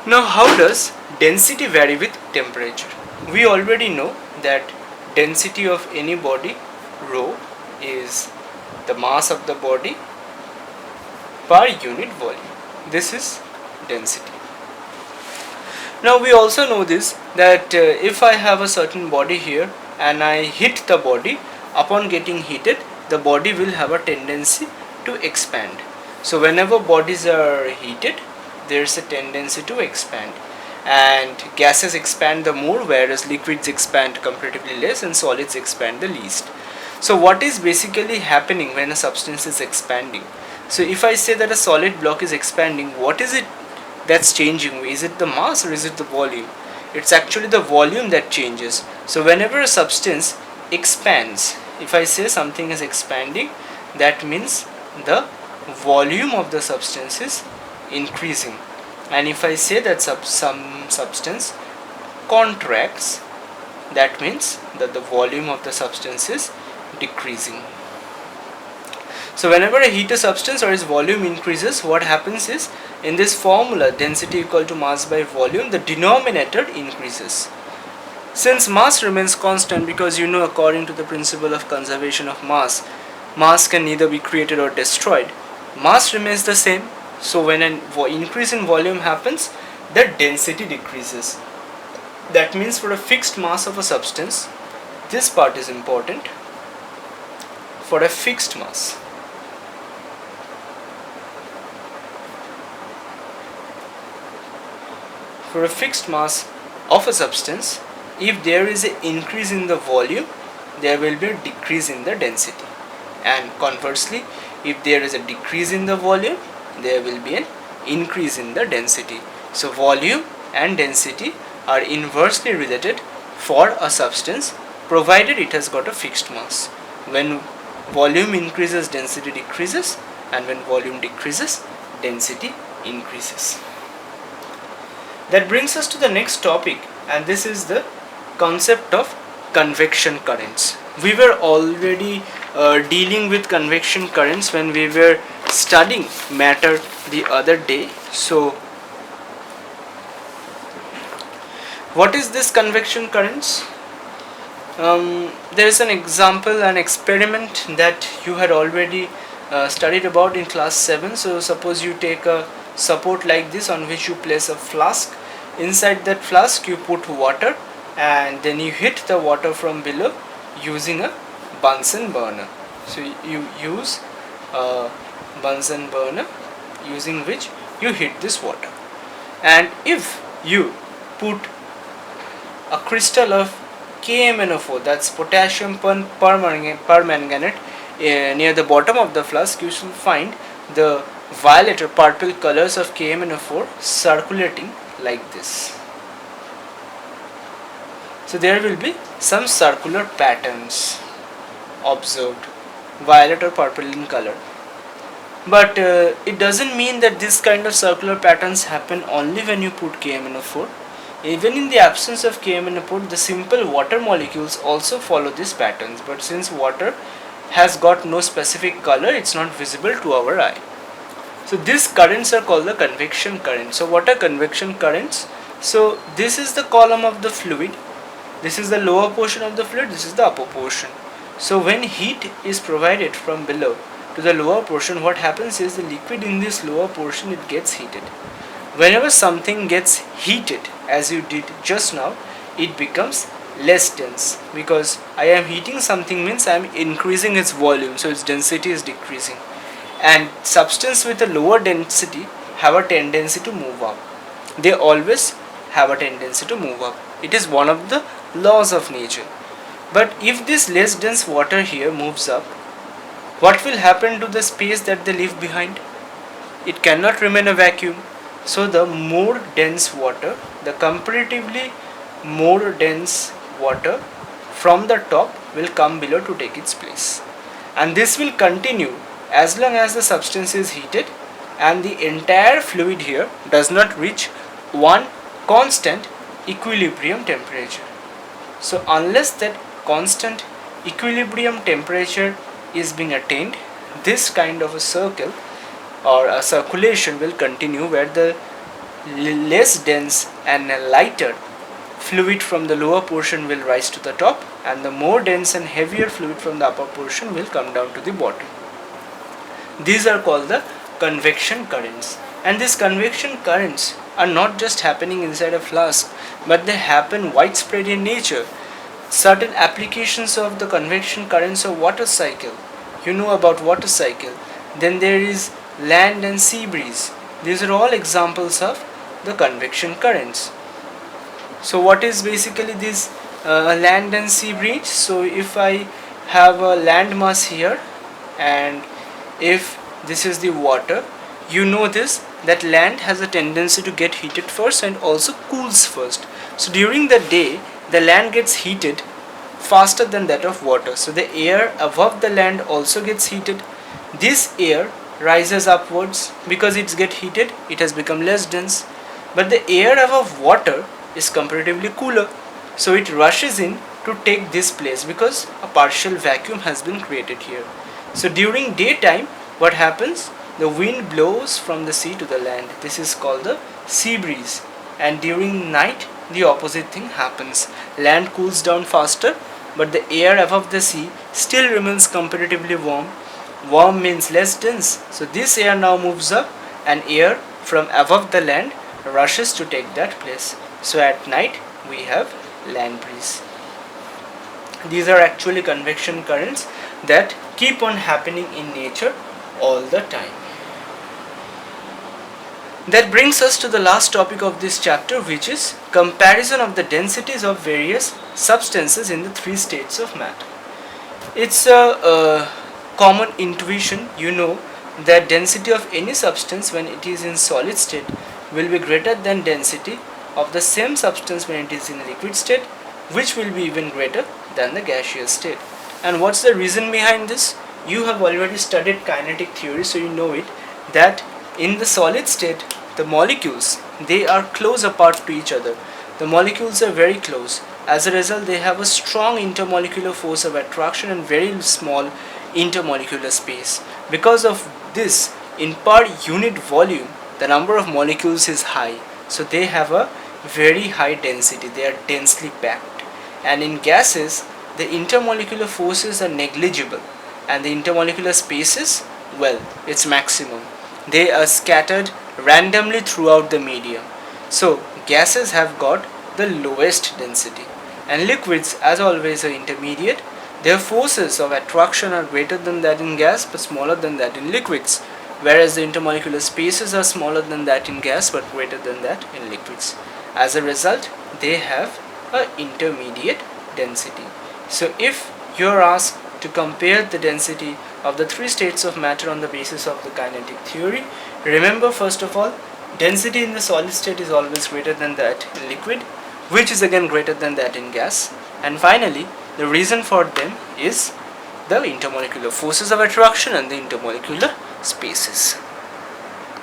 Now, how does density vary with temperature? We already know that density of any body, rho, is the mass of the body per unit volume. This is density. Now we also know this, that if I have a certain body here and I hit the body, upon getting heated the body will have a tendency to expand. So whenever bodies are heated, there is a tendency to expand, and gases expand the more, whereas liquids expand comparatively less and solids expand the least. So what is basically happening when a substance is expanding? So if I say that a solid block is expanding, what is it that's changing? Is it the mass or is it the volume? It's actually the volume that changes. So whenever a substance expands, if I say something is expanding, that means the volume of the substance is increasing. And if I say that some substance contracts, that means that the volume of the substance is decreasing. So whenever I heat a substance or its volume increases, what happens is, in this formula density equal to mass by volume, the denominator increases. Since mass remains constant, because you know, according to the principle of conservation of mass can neither be created or destroyed, mass remains the same. So when an increase in volume happens, the density decreases. That means for a fixed mass of a substance, this part is important, for a fixed mass, for a fixed mass of a substance, if there is an increase in the volume, there will be a decrease in the density, and conversely, if there is a decrease in the volume, there will be an increase in the density. So volume and density are inversely related for a substance, provided it has got a fixed mass. When volume increases, density decreases, and when volume decreases, density increases. That brings us to the next topic, and this is the concept of convection currents. We were already dealing with convection currents when we were studying matter the other day. So what is this convection currents? There is an example, an experiment that you had already studied about in class 7. So suppose you take a support like this, on which you place a flask. Inside that flask you put water, and then you hit the water from below using a Bunsen burner. So you use a Bunsen burner, using which you hit this water. And if you put a crystal of KMnO4, that's potassium permanganate, near the bottom of the flask, you should find the violet or purple colors of KMnO4 circulating like this. So there will be some circular patterns observed, violet or purple in color. But it doesn't mean that this kind of circular patterns happen only when you put KMnO4. Even in the absence of KMnO4, the simple water molecules also follow these patterns. But since water has got no specific color, it's not visible to our eye. So these currents are called the convection currents. So what are convection currents? So this is the column of the fluid, this is the lower portion of the fluid, this is the upper portion. So when heat is provided from below to the lower portion, what happens is the liquid in this lower portion, it gets heated. Whenever something gets heated, as you did just now, it becomes less dense, because I am heating something means I am increasing its volume, so its density is decreasing. And substance with a lower density have a tendency to move up. They always have a tendency to move up. It is one of the laws of nature. But if this less dense water here moves up, what will happen to the space that they leave behind? It cannot remain a vacuum. So the more dense water, the comparatively more dense water from the top will come below to take its place. And this will continue as long as the substance is heated and the entire fluid here does not reach one constant equilibrium temperature. So unless that constant equilibrium temperature is being attained, this kind of a circle or a circulation will continue, where the less dense and lighter fluid from the lower portion will rise to the top, and the more dense and heavier fluid from the upper portion will come down to the bottom. These are called the convection currents, and these convection currents are not just happening inside a flask, but they happen widespread in nature. Certain applications of the convection currents of water cycle, you know about water cycle. Then there is land and sea breeze. These are all examples of the convection currents. So what is basically this land and sea breeze? So if I have a land mass here, and if this is the water, you know this, that land has a tendency to get heated first and also cools first. So during the day, the land gets heated faster than that of water. So the air above the land also gets heated. This air rises upwards because it gets heated, it has become less dense. But the air above water is comparatively cooler, so it rushes in to take this place because a partial vacuum has been created here. So during daytime, what happens? The wind blows from the sea to the land. This is called the sea breeze. And during night, the opposite thing happens. Land cools down faster, but the air above the sea still remains comparatively warm. Warm means less dense. So this air now moves up, and air from above the land rushes to take that place. So at night we have land breeze. These are actually convection currents that keep on happening in nature all the time. That brings us to the last topic of this chapter, which is comparison of the densities of various substances in the three states of matter. It's a common intuition, you know, that density of any substance when it is in solid state will be greater than density of the same substance when it is in liquid state, which will be even greater than the gaseous state. And what's the reason behind this? You have already studied kinetic theory, so you know it, that in the solid state, the molecules, they are close apart to each other. The molecules are very close. As a result, they have a strong intermolecular force of attraction and very small intermolecular space. Because of this, in per unit volume, the number of molecules is high. So they have a very high density. They are densely packed. And in gases, the intermolecular forces are negligible, and the intermolecular spaces, well, it's maximum. They are scattered randomly throughout the medium. So gases have got the lowest density, and liquids, as always, are intermediate. Their forces of attraction are greater than that in gas but smaller than that in liquids, whereas the intermolecular spaces are smaller than that in gas but greater than that in liquids. As a result, they have an intermediate density. So if you are asked to compare the density of the three states of matter on the basis of the kinetic theory, remember, first of all, density in the solid state is always greater than that in liquid, which is again greater than that in gas. And finally, the reason for them is the intermolecular forces of attraction and the intermolecular spaces.